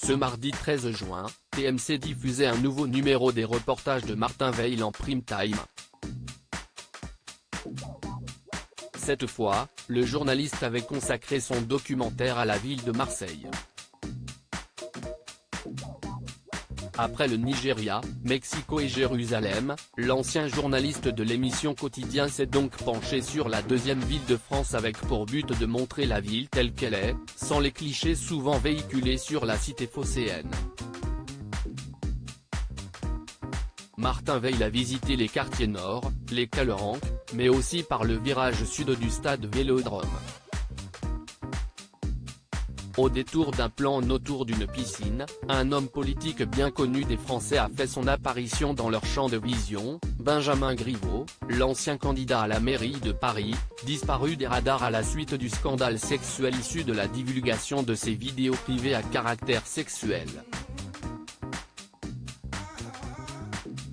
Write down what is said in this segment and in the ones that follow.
Ce mardi 13 juin, TMC diffusait un nouveau numéro des reportages de Martin Weil en prime time. Cette fois, le journaliste avait consacré son documentaire à la ville de Marseille. Après le Nigeria, Mexico et Jérusalem, l'ancien journaliste de l'émission Quotidien s'est donc penché sur la deuxième ville de France avec pour but de montrer la ville telle qu'elle est, sans les clichés souvent véhiculés sur la cité phocéenne. Martin Weil a visité les quartiers nord, les Calanques, mais aussi par le virage sud du stade Vélodrome. Au détour d'un plan autour d'une piscine, un homme politique bien connu des Français a fait son apparition dans leur champ de vision, Benjamin Griveaux, l'ancien candidat à la mairie de Paris, disparu des radars à la suite du scandale sexuel issu de la divulgation de ses vidéos privées à caractère sexuel.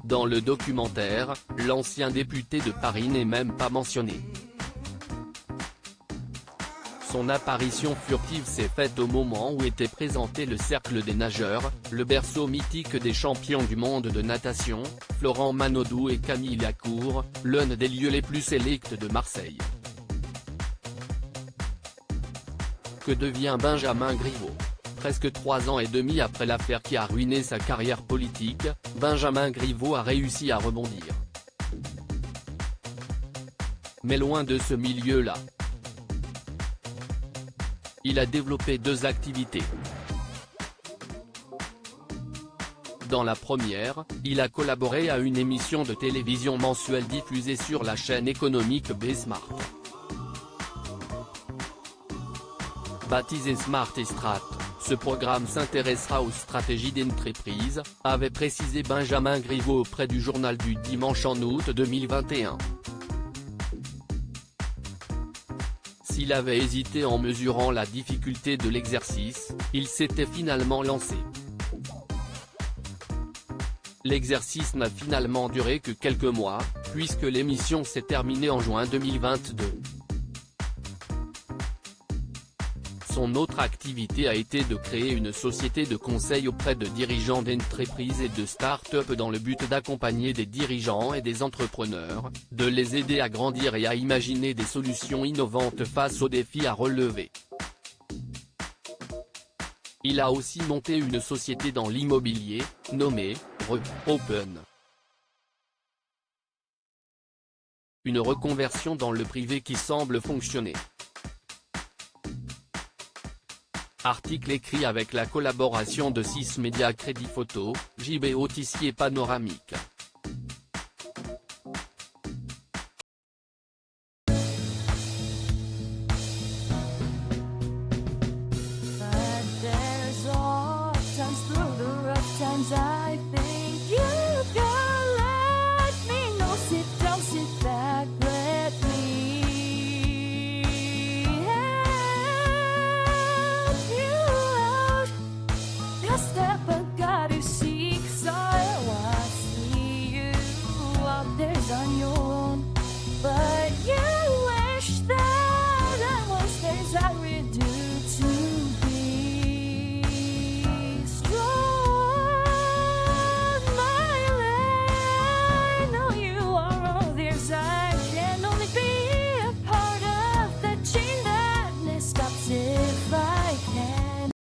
Dans le documentaire, l'ancien député de Paris n'est même pas mentionné. Son apparition furtive s'est faite au moment où était présenté le Cercle des nageurs, le berceau mythique des champions du monde de natation, Florent Manodou et Camille Lacour, l'un des lieux les plus sélects de Marseille. Que devient Benjamin Griveaux? Presque 3 ans et demi après l'affaire qui a ruiné sa carrière politique, Benjamin Griveaux a réussi à rebondir. Mais loin de ce milieu-là. Il a développé 2 activités. Dans la première, il a collaboré à une émission de télévision mensuelle diffusée sur la chaîne économique B-Smart. Baptisé Smart et Strat, ce programme s'intéressera aux stratégies d'entreprise, avait précisé Benjamin Griveaux auprès du Journal du Dimanche en août 2021. S'il avait hésité en mesurant la difficulté de l'exercice, il s'était finalement lancé. L'exercice n'a finalement duré que quelques mois, puisque l'émission s'est terminée en juin 2022. Son autre activité a été de créer une société de conseil auprès de dirigeants d'entreprises et de start-up dans le but d'accompagner des dirigeants et des entrepreneurs, de les aider à grandir et à imaginer des solutions innovantes face aux défis à relever. Il a aussi monté une société dans l'immobilier, nommée Open. Une reconversion dans le privé qui semble fonctionner. Article écrit avec la collaboration de 6 médias Crédit Photo, JB Tissier Panoramique.